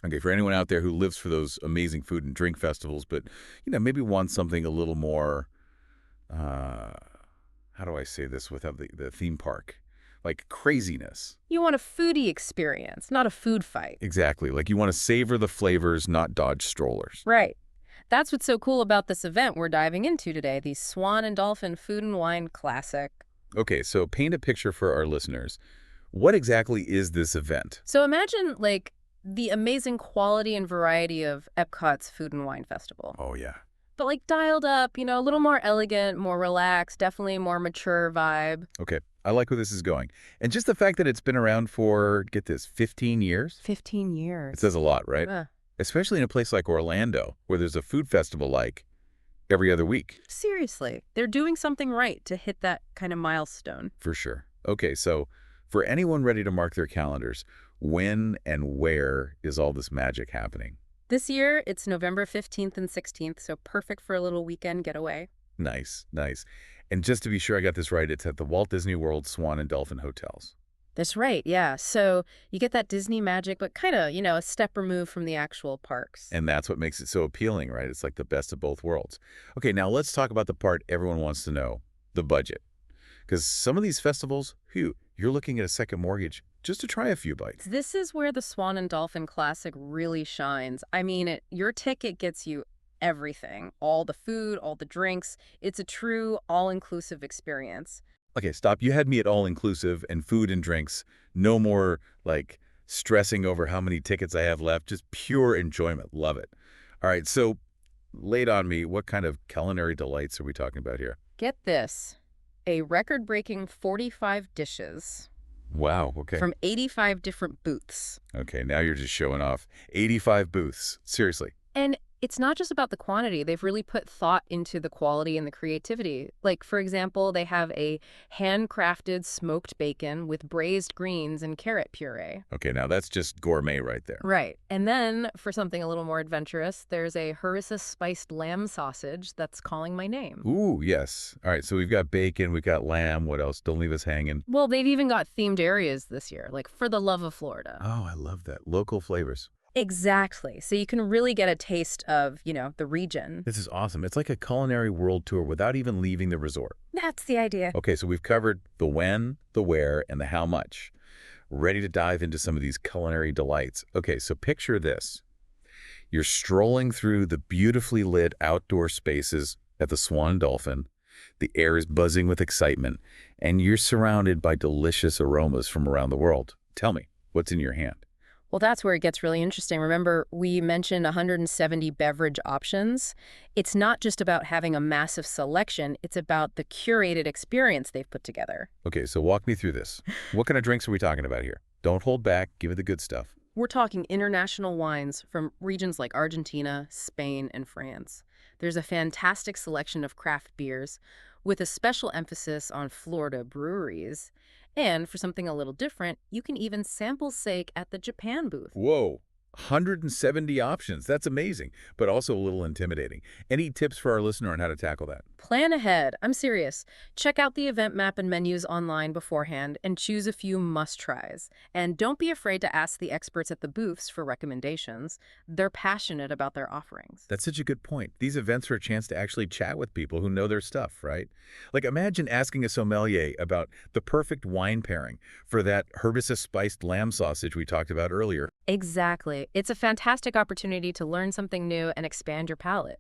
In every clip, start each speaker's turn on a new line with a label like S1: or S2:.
S1: Okay, for anyone out there who lives for those amazing food and drink festivals, but, maybe wants something a little more, uh, how do I say this without the theme park? Like craziness.
S2: You want a foodie experience, not a food fight.
S1: Exactly. Like you want to savor the flavors, not dodge strollers.
S2: Right. That's what's so cool about this event we're diving into today, the Swan and Dolphin Food and Wine Classic.
S1: Okay, so paint a picture for our listeners. What exactly is this event?
S2: So imagine, like, the amazing quality and variety of EPCOT's Food and Wine Festival.
S1: Oh, yeah.
S2: But, like, dialed up, a little more elegant, more relaxed, definitely more mature vibe.
S1: Okay, I like where this is going. And just the fact that it's been around for, get this, 15 years?
S2: 15
S1: It
S2: years.
S1: says a lot, right? Especially in a place like Orlando, where there's a food festival like every other week.
S2: Seriously, they're doing something right to hit that kind of milestone.
S1: For sure. Okay, so for anyone ready to mark their calendars, when and where is all this magic happening?
S2: This year, it's November 15th and 16th, so perfect for a little weekend getaway.
S1: Nice, nice. And just to be sure I got this right, it's at the Walt Disney World Swan and Dolphin hotels.
S2: That's right, yeah. So you get that Disney magic, but kind of, a step removed from the actual parks.
S1: And that's what makes it so appealing, right? It's like the best of both worlds. Okay, now let's talk about the part everyone wants to know, the budget. Because some of these festivals, you're looking at a second mortgage just to try a few bites.
S2: This is where the Swan and Dolphin Classic really shines. I mean, your ticket gets you everything. All the food, all the drinks. It's a true all-inclusive experience.
S1: Okay, stop. You had me at all-inclusive and food and drinks. No more, like, stressing over how many tickets I have left. Just pure enjoyment. Love it. All right, so lay it on me. What kind of culinary delights are we talking about here?
S2: Get this. A record-breaking 45 dishes.
S1: Wow, okay.
S2: From 85 different booths.
S1: Okay, now you're just showing off. 85 booths. Seriously.
S2: And it's not just about the quantity. They've really put thought into the quality and the creativity. Like, for example, they have a handcrafted smoked bacon with braised greens and carrot puree.
S1: Okay, now that's just gourmet right there.
S2: Right. And then, for something a little more adventurous, there's a harissa spiced lamb sausage that's calling my name.
S1: Ooh, yes. All right, so we've got bacon, we've got lamb. What else? Don't leave us hanging.
S2: Well, they've even got themed areas this year, like For the Love of Florida.
S1: Oh, I love that. Local flavors.
S2: Exactly. So you can really get a taste of, the region.
S1: This is awesome. It's like a culinary world tour without even leaving the resort.
S2: That's the idea.
S1: Okay, so we've covered the when, the where, and the how much. Ready to dive into some of these culinary delights. Okay, so picture this. You're strolling through the beautifully lit outdoor spaces at the Swan and Dolphin. The air is buzzing with excitement, and you're surrounded by delicious aromas from around the world. Tell me, what's in your hand?
S2: Well, that's where it gets really interesting. Remember, we mentioned 170 beverage options. It's not just about having a massive selection. It's about the curated experience they've put together.
S1: Okay, so walk me through this. What kind of drinks are we talking about here? Don't hold back. Give me the good stuff.
S2: We're talking international wines from regions like Argentina, Spain, and France. There's a fantastic selection of craft beers with a special emphasis on Florida breweries. And for something a little different, you can even sample sake at the Japan booth.
S1: Whoa, 170 options. That's amazing, but also a little intimidating. Any tips for our listener on how to tackle that?
S2: Plan ahead. I'm serious. Check out the event map and menus online beforehand and choose a few must-tries. And don't be afraid to ask the experts at the booths for recommendations. They're passionate about their offerings.
S1: That's such a good point. These events are a chance to actually chat with people who know their stuff, right? Like imagine asking a sommelier about the perfect wine pairing for that harissa-spiced lamb sausage we talked about earlier.
S2: Exactly. It's a fantastic opportunity to learn something new and expand your palate.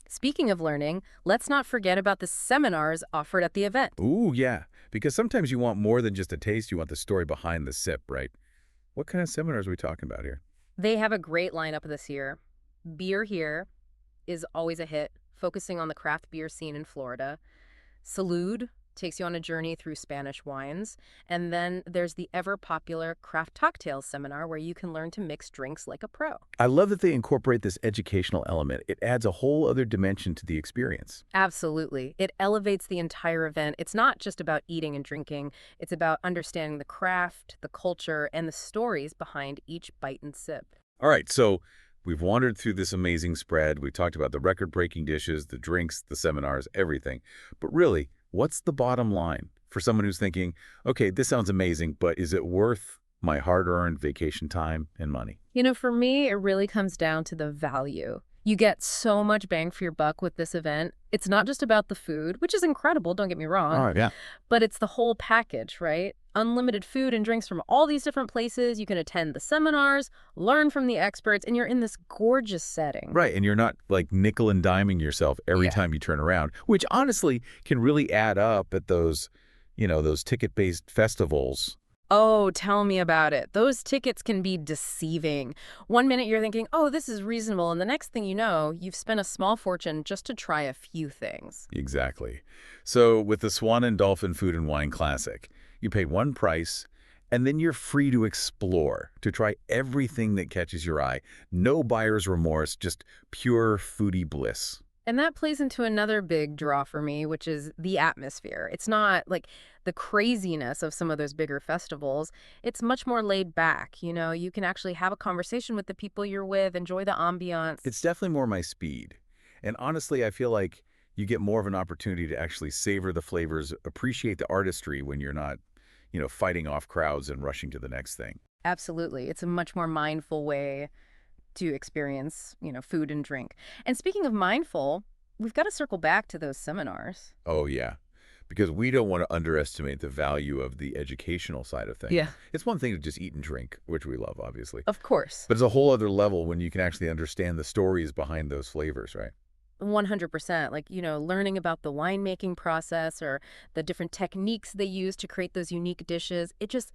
S2: Speaking of learning, let's not forget about the seminars offered at the event.
S1: Ooh, yeah, because sometimes you want more than just a taste. You want the story behind the sip, right? What kind of seminars are we talking about here?
S2: They have a great lineup this year. Beer Here is always a hit, focusing on the craft beer scene in Florida. Salud takes you on a journey through Spanish wines. And then there's the ever-popular Craft Cocktails seminar where you can learn to mix drinks like a pro.
S1: I love that they incorporate this educational element. It adds a whole other dimension to the experience.
S2: Absolutely. It elevates the entire event. It's not just about eating and drinking. It's about understanding the craft, the culture, and the stories behind each bite and sip.
S1: All right, so we've wandered through this amazing spread. We talked about the record-breaking dishes, the drinks, the seminars, everything. But really, what's the bottom line for someone who's thinking, okay, this sounds amazing, but is it worth my hard-earned vacation time and money.
S2: For me, it really comes down to the value. You get so much bang for your buck with this event. It's not just about the food, which is incredible, don't get me
S1: All
S2: wrong,
S1: right, yeah.
S2: but it's the whole package, right? Unlimited food and drinks from all these different places. You can attend the seminars, learn from the experts, and you're in this gorgeous setting.
S1: Right, and you're not like nickel and diming yourself every
S2: Yeah.
S1: time you turn around, which honestly can really add up at those, those ticket-based festivals.
S2: Oh, tell me about it. Those tickets can be deceiving. One minute you're thinking, oh, this is reasonable, and the next thing you know, you've spent a small fortune just to try a few things.
S1: Exactly. So with the Swan and Dolphin Food and Wine Classic, you pay one price, and then you're free to explore, to try everything that catches your eye. No buyer's remorse, just pure foodie bliss.
S2: And that plays into another big draw for me, which is the atmosphere. It's not like the craziness of some of those bigger festivals. It's much more laid back. You can actually have a conversation with the people you're with, enjoy the ambiance.
S1: It's definitely more my speed. And honestly, I feel like you get more of an opportunity to actually savor the flavors, appreciate the artistry when you're not, fighting off crowds and rushing to the next thing.
S2: Absolutely. It's a much more mindful way to experience, food and drink. And speaking of mindful, we've got to circle back to those seminars.
S1: Oh, yeah. Because we don't want to underestimate the value of the educational side of things.
S2: Yeah.
S1: It's one thing to just eat and drink, which we love, obviously.
S2: Of course.
S1: But it's a whole other level when you can actually understand the stories behind those flavors, right?
S2: 100%. Like, learning about the winemaking process or the different techniques they use to create those unique dishes. It just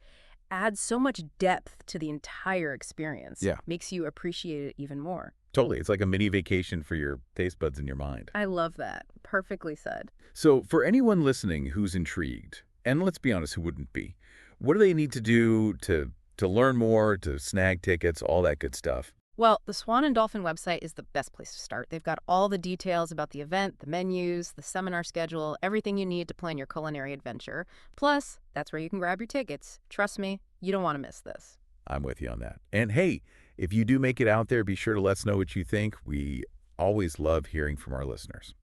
S2: adds so much depth to the entire experience.
S1: Yeah.
S2: Makes you appreciate it even more.
S1: Totally. It's like a mini vacation for your taste buds and your mind.
S2: I love that. Perfectly said.
S1: So for anyone listening who's intrigued, and let's be honest, who wouldn't be, what do they need to do to learn more, to snag tickets, all that good stuff?
S2: Well, the Swan and Dolphin website is the best place to start. They've got all the details about the event, the menus, the seminar schedule, everything you need to plan your culinary adventure. Plus, that's where you can grab your tickets. Trust me, you don't want to miss this.
S1: I'm with you on that. And hey, if you do make it out there, be sure to let us know what you think. We always love hearing from our listeners.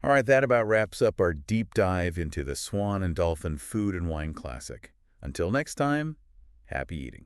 S1: All right, that about wraps up our deep dive into the Swan and Dolphin Food and Wine Classic. Until next time, happy eating.